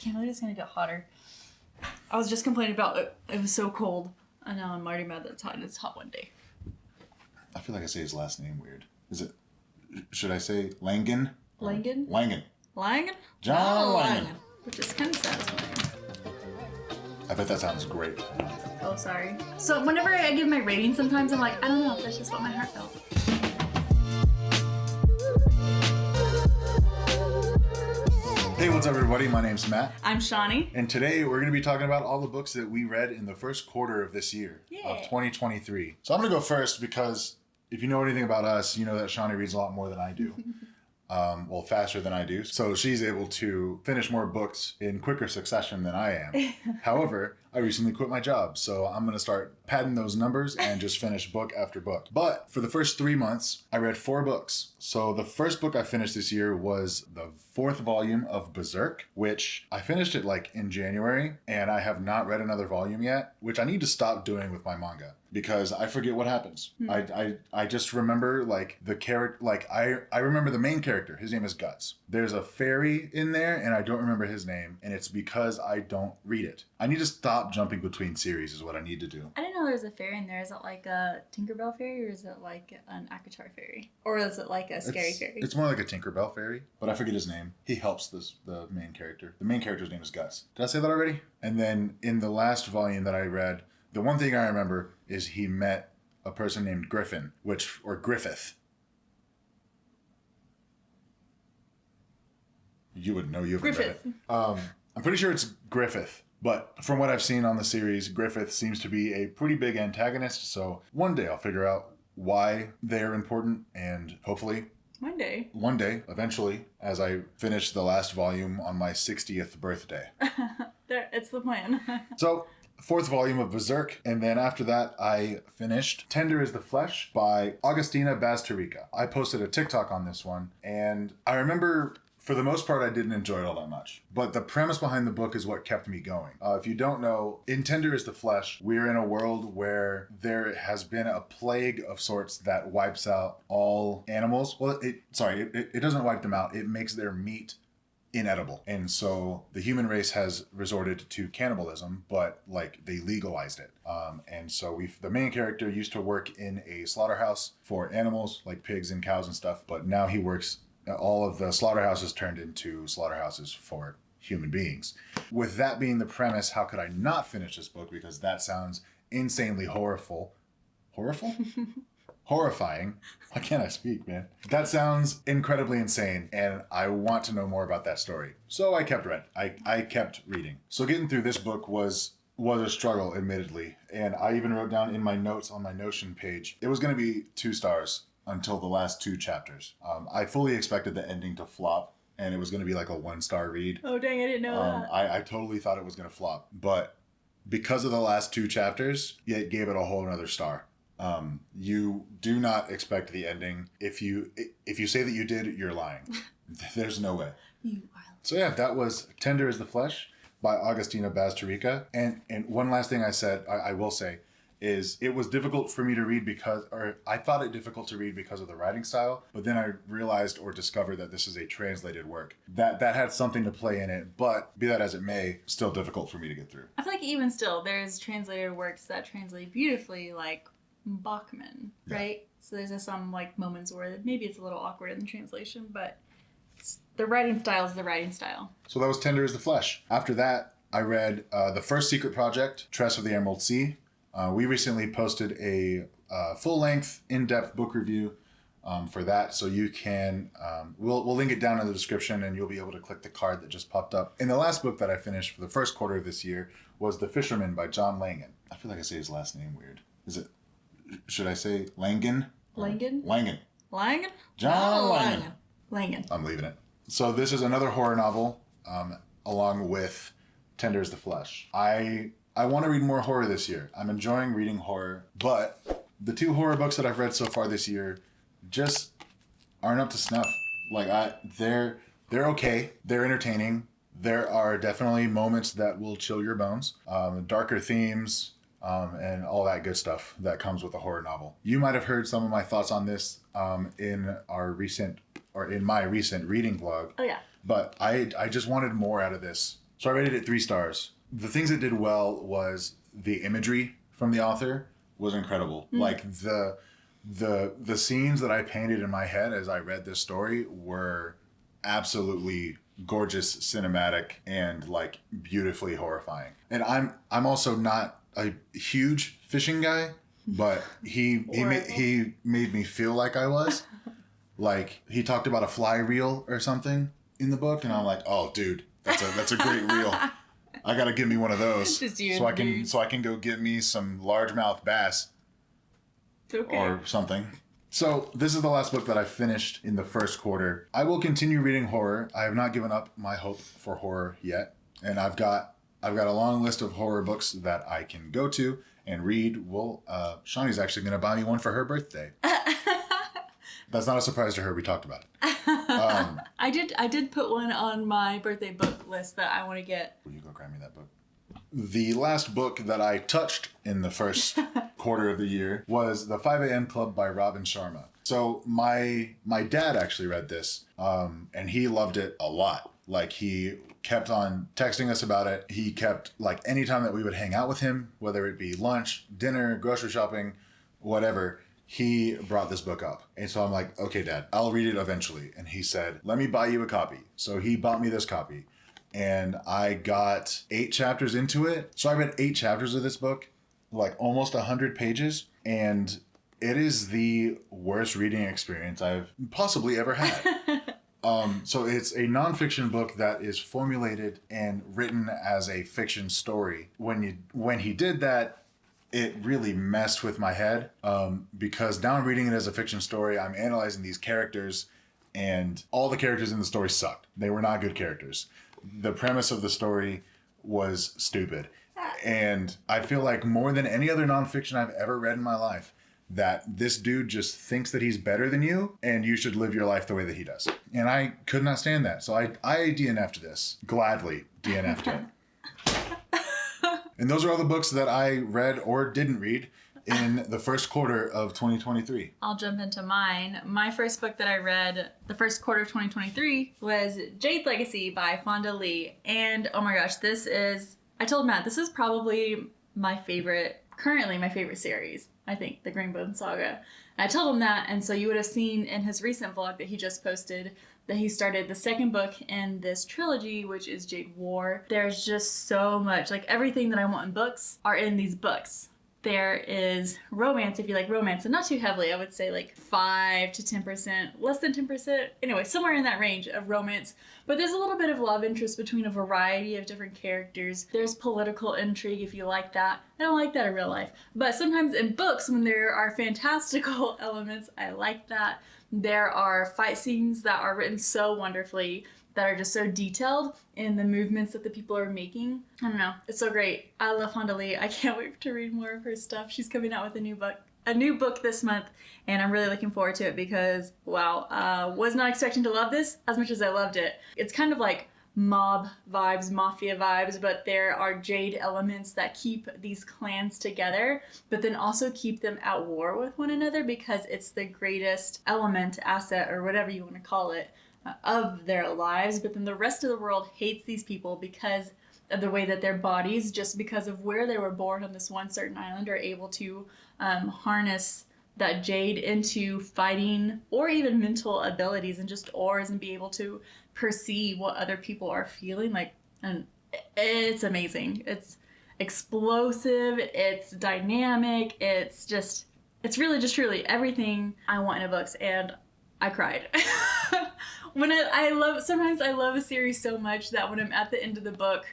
can't believe it's gonna get hotter. I was just complaining about it was so cold, and now I'm already mad that it's hot. And it's hot one day. I feel like I say his last name weird. Is it? Should I say Langan? Langan? Langan. Langan? John Langan. Which is kind of satisfying. I bet that sounds great. Oh, sorry. So whenever I give my rating, sometimes I'm like, I don't know, that's just what my heart felt. Hey, what's up, everybody? My name's Matt. I'm Shawnee. And today we're going to be talking about all the books that we read in the first quarter of this year, Yeah. of 2023. So I'm going to go first because if you know anything about us, you know that Shawnee reads a lot more than I do. Well, faster than I do. So she's able to finish more books in quicker succession than I am. However, I recently quit my job, so I'm going to start padding those numbers and just finish book after book. But for the first 3 months, I read 4 books. So the first book I finished this year was the 4th volume of Berserk, which I finished it like in January, and I have not read another volume yet, which I need to stop doing with my manga because I forget what happens. I just remember like the character, like I remember the main character. His name is Guts. There's a fairy in there, and I don't remember his name, and it's because I don't read it. I need to stop jumping between series is what I need to do. I didn't know there was a fairy in there. Is it like a Tinkerbell fairy, or is it like an Akachar fairy? Or is it like a scary fairy? It's more like a Tinkerbell fairy, but I forget his name. He helps the main character. The main character's name is Guts. Did I say that already? And then in the last volume that I read, the one thing I remember is he met a person named Griffin, or Griffith. You would know, you haven't read it. I'm pretty sure it's Griffith. But from what I've seen on the series, Griffith seems to be a pretty big antagonist. So one day I'll figure out why they're important, and hopefully One day, eventually, as I finish the last volume on my 60th birthday. it's the plan. So, 4th volume of Berserk, and then after that I finished Tender is the Flesh by Agustina Bazterrica. I posted a TikTok on this one, and I remember for the most part I didn't enjoy it all that much. But the premise behind the book is what kept me going. If you don't know, in Tender is the Flesh, we're in a world where there has been a plague of sorts that wipes out all animals. Well, it doesn't wipe them out. It makes their meat inedible. And so the human race has resorted to cannibalism, but like they legalized it. And so the main character used to work in a slaughterhouse for animals like pigs and cows and stuff, but now he works, all of the slaughterhouses turned into slaughterhouses for human beings. With that being the premise, how could I not finish this book? Because that sounds insanely horrifying. Why can't I speak, man? That sounds incredibly insane, and I want to know more about that story. So I kept reading. So getting through this book was a struggle, admittedly. And I even wrote down in my notes on my Notion page, it was going to be 2 stars until the last 2 chapters. I fully expected the ending to flop, and it was going to be like a 1-star read. Oh, dang, I didn't know that. I totally thought it was going to flop. But because of the last 2 chapters, it gave it a whole another star. You do not expect the ending. If you say that you did, you're lying. There's no way. You are. So yeah, that was Tender is the Flesh by Agustina Bazterrica. And one last thing I will say is it was difficult for me to read I thought it difficult to read because of the writing style, but then I realized or discovered that this is a translated work. That had something to play in it, but be that as it may, still difficult for me to get through. I feel like even still, there's translated works that translate beautifully, like Bachman, right? Yeah. So there's just some like moments where maybe it's a little awkward in the translation, but the writing style is the writing style. So that was Tender is the Flesh. After that, I read The First Secret Project, Tress of the Emerald Sea. We recently posted a full-length, in-depth book review for that, so you can, we'll link it down in the description, and you'll be able to click the card that just popped up. And the last book that I finished for the first quarter of this year was The Fisherman by John Langan. I feel like I say his last name weird. Should I say Langan? Langan? Langan. Langan? John Langan. Langan. I'm leaving it. So this is another horror novel, along with Tender is the Flesh. I want to read more horror this year. I'm enjoying reading horror, but the 2 horror books that I've read so far this year just aren't up to snuff. Like they're okay. They're entertaining. There are definitely moments that will chill your bones. Darker themes, and all that good stuff that comes with a horror novel. You might have heard some of my thoughts on this in my recent reading vlog. Oh yeah. But I just wanted more out of this. So I rated it 3 stars. The things it did well was the imagery from the author was incredible. Like the scenes that I painted in my head as I read this story were absolutely gorgeous, cinematic, and like beautifully horrifying. And I'm also not a huge fishing guy, but he made me feel like I was. Like he talked about a fly reel or something in the book, and I'm like, oh, dude, that's a great reel. I gotta get me one of those so I can go get me some largemouth bass or something. So this is the last book that I finished in the first quarter. I will continue reading horror. I have not given up my hope for horror yet, and I've got a long list of horror books that I can go to and read. Well, Shawnee's actually going to buy me one for her birthday. That's not a surprise to her. We talked about it. I did put one on my birthday book list that I want to get. Will you go grab me that book? The last book that I touched in the first quarter of the year was The 5 a.m. Club by Robin Sharma. So my dad actually read this, and he loved it a lot. Like he kept on texting us about it. He kept, like, anytime that we would hang out with him, whether it be lunch, dinner, grocery shopping, whatever, he brought this book up. And so I'm like, okay, Dad, I'll read it eventually. And he said, let me buy you a copy. So he bought me this copy. And I got 8 chapters into it. So I read 8 chapters of this book, like almost 100 pages. And it is the worst reading experience I've possibly ever had. So it's a nonfiction book that is formulated and written as a fiction story. When he did that, it really messed with my head, because now I'm reading it as a fiction story. I'm analyzing these characters, and all the characters in the story sucked. They were not good characters. The premise of the story was stupid. And I feel like more than any other nonfiction I've ever read in my life, that this dude just thinks that he's better than you and you should live your life the way that he does. And I could not stand that. So I DNF'd this. Gladly DNF'd it. And those are all the books that I read or didn't read in the first quarter of 2023. I'll jump into mine. My first book that I read the first quarter of 2023 was Jade Legacy by Fonda Lee. And oh my gosh, I told Matt, this is probably currently my favorite series. I think, the Greenbone Saga. And I told him that, and so you would have seen in his recent vlog that he just posted that he started the second book in this trilogy, which is Jade War. There's just so much, like everything that I want in books are in these books. There is romance, if you like romance, and not too heavily. I would say like 5 to 10%, less than 10%. Anyway, somewhere in that range of romance. But there's a little bit of love interest between a variety of different characters. There's political intrigue, if you like that. I don't like that in real life. But sometimes in books, when there are fantastical elements, I like that. There are fight scenes that are written so wonderfully, that are just so detailed in the movements that the people are making. I don't know. It's so great. I love Fonda Lee. I can't wait to read more of her stuff. She's coming out with a new book this month, and I'm really looking forward to it because, wow, was not expecting to love this as much as I loved it. It's kind of like mob vibes, mafia vibes, but there are Jade elements that keep these clans together, but then also keep them at war with one another because it's the greatest element, asset, or whatever you want to call it, of their lives. But then the rest of the world hates these people because of the way that their bodies, just because of where they were born on this one certain island, are able to harness that jade into fighting or even mental abilities and just auras, and be able to perceive what other people are feeling. Like, and it's amazing. It's explosive, it's dynamic, it's really just truly everything I want in a book, and I cried. Sometimes I love a series so much that when I'm at the end of the book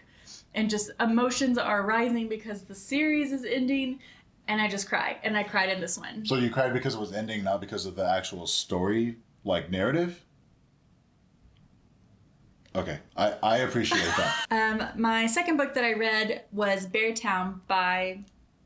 and just emotions are rising because the series is ending, and I just cry. And I cried in this one. So you cried because it was ending, not because of the actual story, like narrative? Okay, I appreciate that. My second book that I read was Beartown by,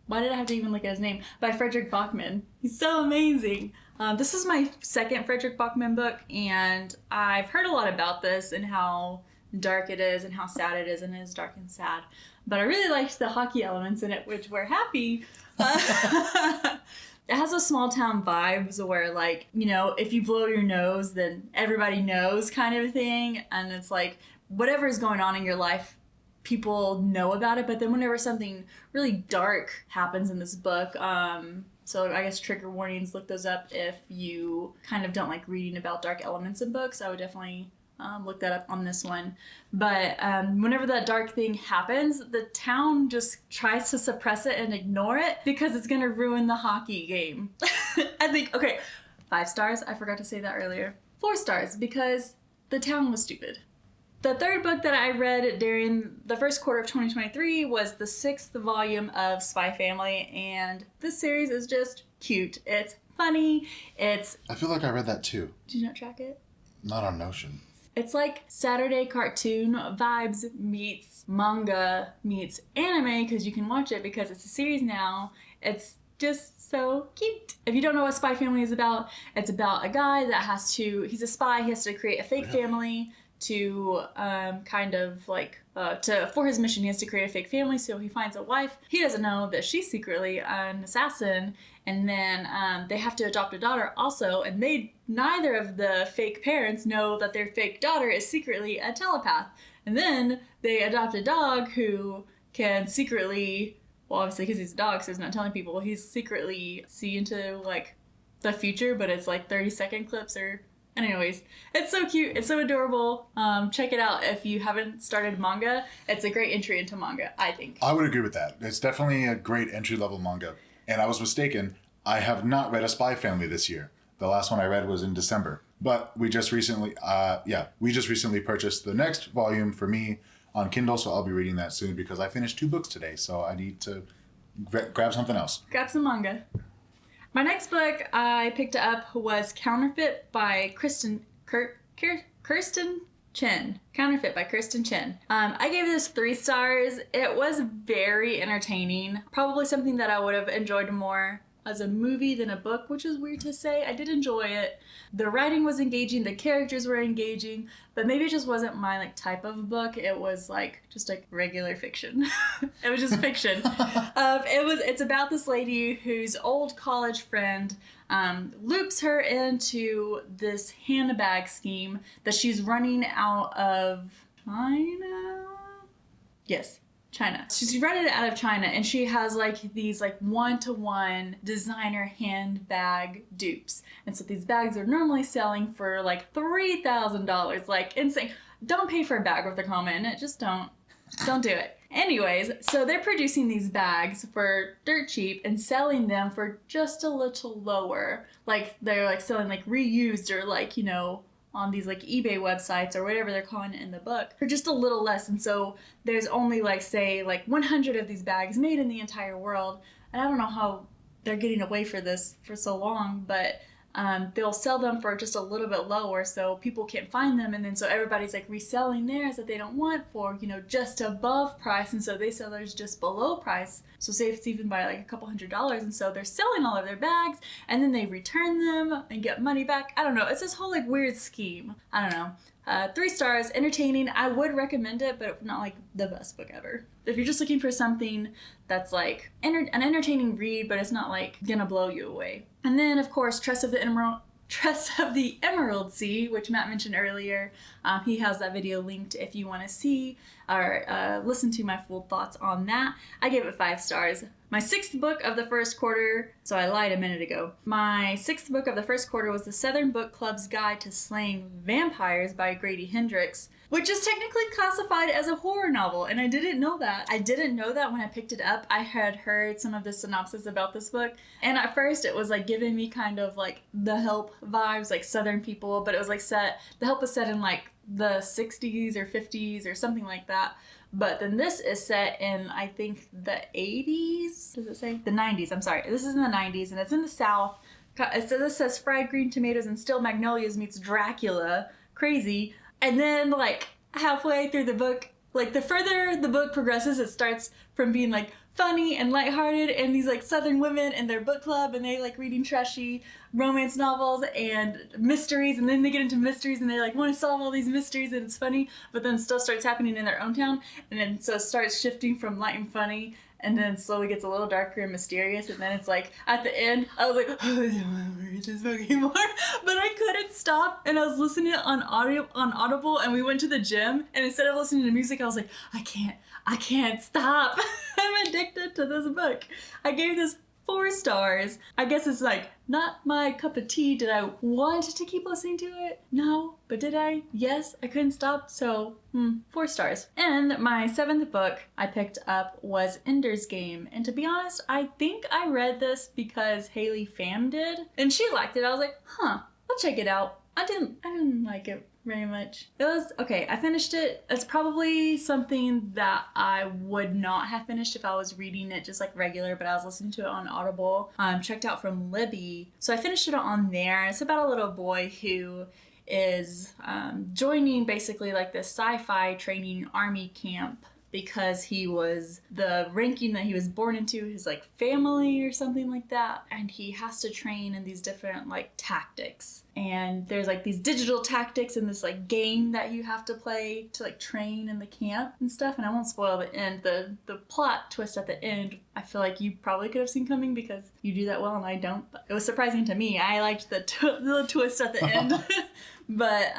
why did I have to even look at his name? By Frederick Bachman. He's so amazing. This is my second Frederick Bachman book, and I've heard a lot about this and how dark it is and how sad it is, and it is dark and sad. But I really liked the hockey elements in it, which were happy. It has a small town vibes where, like, you know, if you blow your nose, then everybody knows kind of thing. And it's like, whatever is going on in your life people know about it, but then whenever something really dark happens in this book, so I guess trigger warnings, look those up if you kind of don't like reading about dark elements in books. I would definitely look that up on this one. But whenever that dark thing happens, the town just tries to suppress it and ignore it because it's going to ruin the hockey game. I think, okay, 5 stars. I forgot to say that earlier. 4 stars because the town was stupid. The third book that I read during the first quarter of 2023 was the 6th volume of Spy Family, and this series is just cute. It's funny. I feel like I read that too. Did you not track it? Not on Notion. It's like Saturday cartoon vibes meets manga meets anime because you can watch it because it's a series now. It's just so cute. If you don't know what Spy Family is about, it's about a guy that he's a spy, he has to create a fake family to for his mission. He has to create a fake family, so he finds a wife. He doesn't know that she's secretly an assassin, and then they have to adopt a daughter also, and neither of the fake parents know that their fake daughter is secretly a telepath. And then they adopt a dog who can secretly, well, obviously because he's a dog, so he's not telling people, he's secretly see into like the future, but it's like 30-second clips or... Anyways, it's so cute. It's so adorable. Check it out if you haven't started manga. It's a great entry into manga, I think. I would agree with that. It's definitely a great entry-level manga. And I was mistaken. I have not read a Spy Family this year. The last one I read was in December. But we just recently purchased the next volume for me on Kindle, so I'll be reading that soon because I finished 2 books today, so I need to grab something else. Grab some manga. My next book I picked up was Counterfeit by Kirsten Chen. Counterfeit by Kirsten Chen. I gave this 3 stars. It was very entertaining. Probably something that I would have enjoyed more as a movie than a book, which is weird to say. I did enjoy it. The writing was engaging, the characters were engaging, but maybe it just wasn't my like type of book. It was like just like regular fiction. It was just fiction. It's about this lady whose old college friend loops her into this handbag scheme that she's running out of China. Yes. China. She's running it out of China, and she has like these like 1-to-1 designer handbag dupes. And so these bags are normally selling for like $3,000, like insane. Don't pay for a bag with a comma in it. Just don't do it. Anyways, so they're producing these bags for dirt cheap and selling them for just a little lower. Like they're like selling like reused or like, you know, on these like eBay websites or whatever they're calling it in the book for just a little less. And so there's only like say like 100 of these bags made in the entire world. And I don't know how they're getting away for this for so long, but they'll sell them for just a little bit lower so people can't find them. And then so everybody's like reselling theirs that they don't want for, you know, just above price. And so they sell theirs just below price. So say it's even by like a couple $100s. And so they're selling all of their bags and then they return them and get money back. I don't know. It's this whole like weird scheme. I don't know. 3 stars, entertaining. I would recommend it, but not like the best book ever. If you're just looking for something that's like an entertaining read, but it's not like gonna blow you away. And then of course, Trust of the Emerald Sea, which Matt mentioned earlier. He has that video linked if you want to see or listen to my full thoughts on that. I gave it 5 stars. My 6th book of the first quarter, so I lied a minute ago. My 6th book of the first quarter was the Southern Book Club's Guide to Slaying Vampires by Grady Hendrix, which is technically classified as a horror novel, and I didn't know that. I didn't know that when I picked it up. I had heard some of the synopsis about this book, and at first it was like giving me kind of like The Help vibes, like Southern people, but it was like The Help is set in like the 60s or 50s or something like that. But then this is set in, I think, the 80s? Does it say? The 90s, I'm sorry. This is in the 90s, and it's in the South. So this says fried green tomatoes and steel magnolias meets Dracula. Crazy. And then, like, halfway through the book, like, the further the book progresses, it starts from being, like, funny and lighthearted, and these, like, Southern women in their book club, and they like reading trashy romance novels and mysteries, and then they get into mysteries, and they, like, want to solve all these mysteries, and it's funny, but then stuff starts happening in their own town, and then so it starts shifting from light and funny, and then slowly gets a little darker and mysterious, and then it's like, at the end, I was like, oh, I don't want to read this book anymore, but I couldn't stop, and I was listening on Audible, and we went to the gym, and instead of listening to music, I was like, I I can't stop. I'm addicted to this book. I gave this 4 stars. I guess it's like not my cup of tea. Did I want to keep listening to it? No. But did I? Yes. I couldn't stop. So 4 stars. And my 7th book I picked up was Ender's Game. And to be honest, I think I read this because Haley Pham did. And she liked it. I was like, I'll check it out. I didn't like it very much. It was okay. I finished it. It's probably something that I would not have finished if I was reading it just like regular, but I was listening to it on Audible. Checked out from Libby. So I finished it on there. It's about a little boy who is joining basically like this sci-fi training army camp because he was the ranking that he was born into, his like family or something like that. And he has to train in these different like tactics. And there's like these digital tactics in this like game that you have to play to like train in the camp and stuff. And I won't spoil the end. The plot twist at the end, I feel like you probably could have seen coming because you do that well and I don't. But it was surprising to me. I liked the twist at the end. But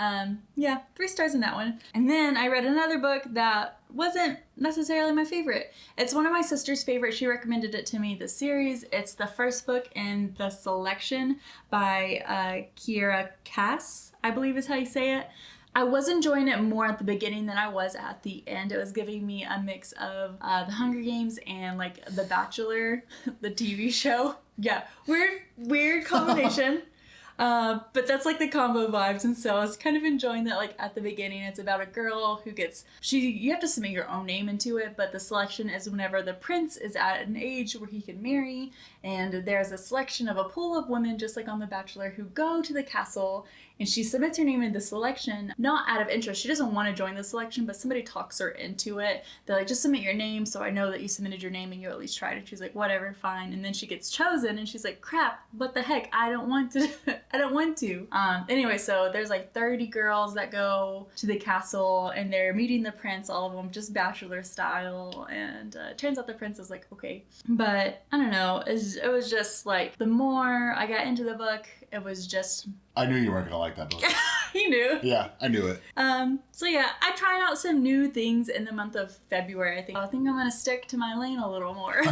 yeah, 3 stars in that one. And then I read another book that wasn't necessarily my favorite. It's one of my sister's favorites. She recommended it to me, the series. It's the first book in the selection by Kiera Cass, I believe is how you say it. I was enjoying it more at the beginning than I was at the end. It was giving me a mix of The Hunger Games and like The Bachelor, the TV show. Yeah, weird combination. But that's like the combo vibes, and so I was kind of enjoying that. Like at the beginning, it's about a girl who you have to submit your own name into it, but the selection is whenever the prince is at an age where he can marry, and there's a selection of a pool of women just like on The Bachelor who go to the castle, and she submits her name in the selection, not out of interest. She doesn't want to join the selection, but somebody talks her into it. They're like, just submit your name so I know that you submitted your name and you at least tried it. She's like, whatever, fine. And then she gets chosen and she's like, crap, what the heck? I don't want to. I don't want to. Anyway, so there's like 30 girls that go to the castle and they're meeting the prince, all of them just Bachelor style. And turns out the prince is like, okay. But I don't know. It was just like, the more I got into the book, it was just... I knew you weren't going to like that book. You knew. Yeah, I knew it. So yeah, I tried out some new things in the month of February. I think I'm going to stick to my lane a little more.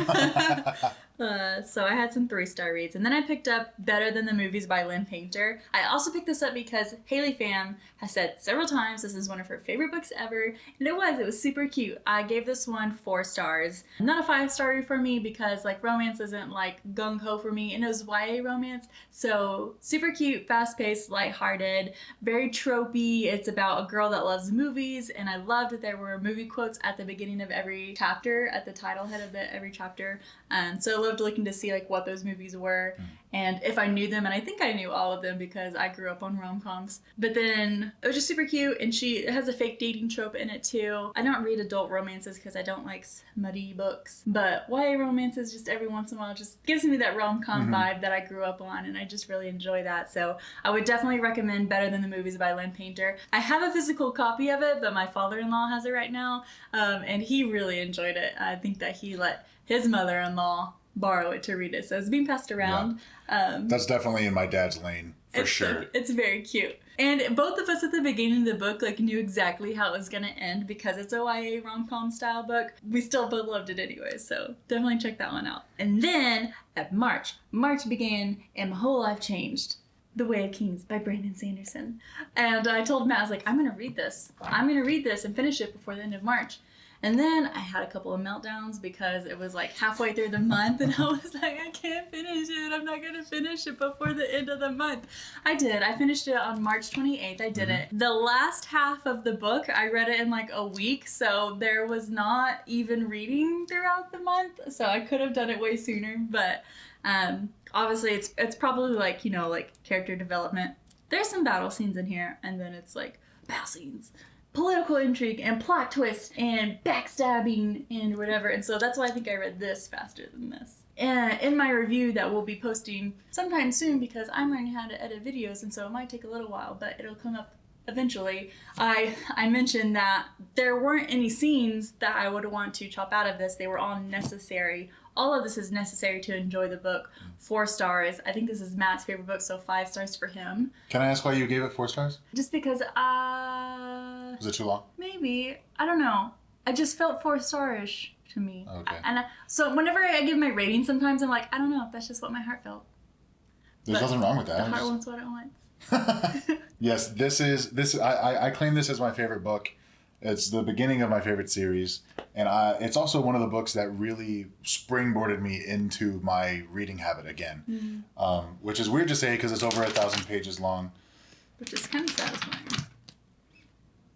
So I had some 3-star reads. And then I picked up Better Than the Movies by Lynn Painter. I also picked this up because Haley Pham has said several times this is one of her favorite books ever. And it was super cute. I gave this one 4 stars. Not a 5-star for me because like romance isn't like gung-ho for me. And it was YA romance. So super cute, fast-paced, lighthearted, very tropey. It's about a girl that loves movies. And I loved that there were movie quotes at the beginning of every chapter, at the title head of every chapter. So I loved looking to see like what those movies were and if I knew them, and I think I knew all of them because I grew up on rom-coms. But then it was just super cute, and it has a fake dating trope in it too. I don't read adult romances because I don't like smutty books, but YA romances just every once in a while just gives me that rom-com vibe that I grew up on, and I just really enjoy that. So I would definitely recommend Better Than the Movies by Lynn Painter. I have a physical copy of it, but my father-in-law has it right now, and he really enjoyed it. I think that he let his mother-in-law borrow it to read it, so it's being passed around. That's definitely in my dad's lane for sure. It's very cute, and both of us at the beginning of the book like knew exactly how it was gonna end because it's a YA rom-com style book. We still both loved it anyway, so definitely check that one out. And then at March began and my whole life changed. The Way of Kings by Brandon Sanderson. And I told Matt, I was like, I'm gonna read this and finish it before the end of March. And then I had a couple of meltdowns because it was like halfway through the month and I was like, I can't finish it. I'm not going to finish it before the end of the month. I did. I finished it on March 28th. I did it. The last half of the book, I read it in like a week. So there was not even reading throughout the month. So I could have done it way sooner. But obviously it's probably like, like character development. There's some battle scenes in here. And then it's like battle scenes, political intrigue and plot twist and backstabbing and whatever. And so that's why I think I read this faster than this. And in my review that we'll be posting sometime soon because I'm learning how to edit videos, and so it might take a little while, but it'll come up eventually. I mentioned that there weren't any scenes that I would want to chop out of this. They were all necessary. All of this is necessary to enjoy the book. 4 stars. I think this is Matt's favorite book, so 5 stars for him. Can I ask why you gave it 4 stars? Just because Was it too long? Maybe. I don't know. I just felt 4-star-ish to me. Okay. So whenever I give my rating, sometimes I'm like, I don't know. That's just what my heart felt. There's nothing wrong with that. The heart wants what it wants. Yes, this. I claim this as my favorite book. It's the beginning of my favorite series, and it's also one of the books that really springboarded me into my reading habit again, which is weird to say because it's over 1,000 pages long. Which is kind of satisfying.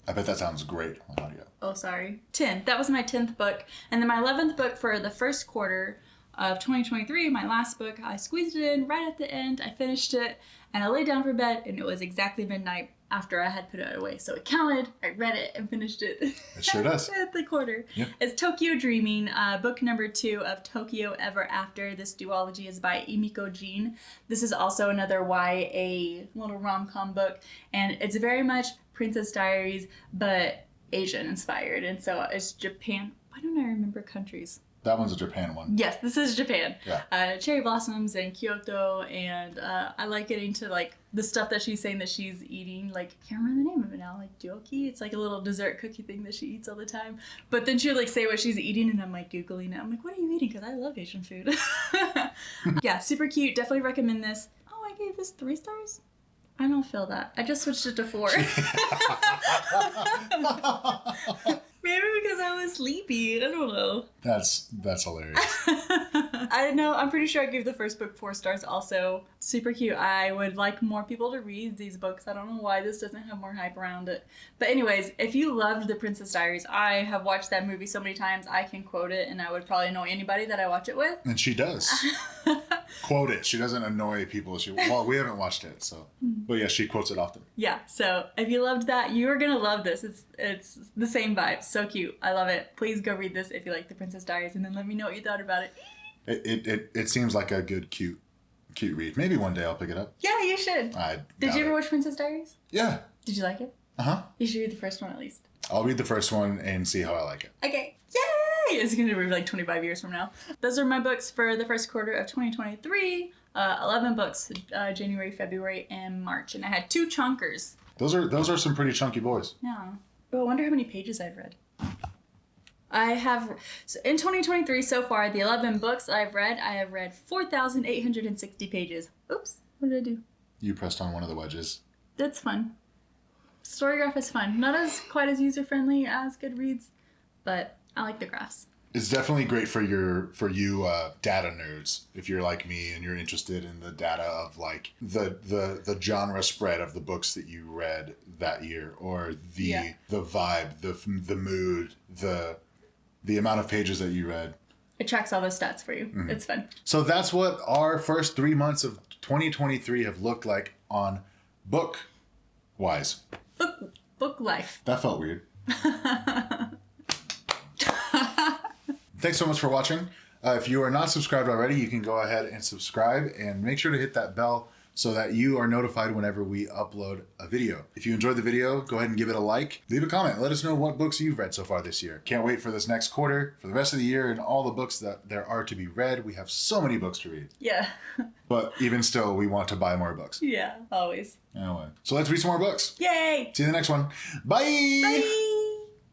I bet that sounds great on audio. Oh, sorry. 10. That was my 10th book. And then my 11th book for the first quarter of 2023, my last book, I squeezed it in right at the end. I finished it, and I laid down for bed, and it was exactly midnight after I had put it away. So it counted, I read it, and finished it. It sure does. At the quarter. Yep. It's Tokyo Dreaming, book number 2 of Tokyo Ever After. This duology is by Emiko Jean. This is also another YA little rom-com book, and it's very much Princess Diaries, but Asian inspired. And so it's Japan. Why don't I remember countries? That one's a Japan one. Yes, this is Japan. Yeah. Cherry blossoms and Kyoto, and I like getting to like the stuff that she's saying that she's eating. Like, I can't remember the name of it now. Like Joki. It's like a little dessert cookie thing that she eats all the time. But then she'll like say what she's eating, and I'm like Googling it. I'm like, what are you eating? Because I love Asian food. Yeah, super cute. Definitely recommend this. Oh, I gave this 3 stars? I don't feel that. I just switched it to 4. Maybe because I was sleepy. I don't know. That's hilarious. I know. I'm pretty sure I gave the first book 4 stars also. Super cute. I would like more people to read these books. I don't know why this doesn't have more hype around it. But anyways, if you loved The Princess Diaries, I have watched that movie so many times, I can quote it, and I would probably annoy anybody that I watch it with. And she does. Quote it. She doesn't annoy people. Well, we haven't watched it, so. But yeah, she quotes it often. Yeah, so if you loved that, you're going to love this. It's the same vibe. So cute. I love it. Please go read this if you like The Princess Diaries, and then let me know what you thought about it. It seems like a good, cute read. Maybe one day I'll pick it up. Yeah, you should. Did you ever watch Princess Diaries? Yeah. Did you like it? Uh-huh. You should read the first one at least. I'll read the first one and see how I like it. Okay. Yay! It's going to be like 25 years from now. Those are my books for the first quarter of 2023. 11 books, January, February, and March. And I had 2 chunkers. Those are some pretty chunky boys. Yeah. Oh, I wonder how many pages I've read. I have, so in 2023 so far, the 11 books I have read 4,860 pages. Oops, what did I do? You pressed on one of the wedges. That's fun. Storygraph is fun. Not as quite as user-friendly as Goodreads, but I like the graphs. It's definitely great for you data nerds. If you're like me and you're interested in the data of like the genre spread of the books that you read that year, or the vibe, the mood, the amount of pages that you read. It tracks all those stats for you. Mm-hmm. It's fun. So that's what our first 3 months of 2023 have looked like on book-wise. Book life. That felt weird. Thanks so much for watching. If you are not subscribed already, you can go ahead and subscribe and make sure to hit that bell so that you are notified whenever we upload a video. If you enjoyed the video, go ahead and give it a like. Leave a comment. Let us know what books you've read so far this year. Can't wait for this next quarter, for the rest of the year, and all the books that there are to be read. We have so many books to read. Yeah. But even still, we want to buy more books. Yeah, always. Anyway, so let's read some more books. Yay! See you in the next one. Bye! Bye!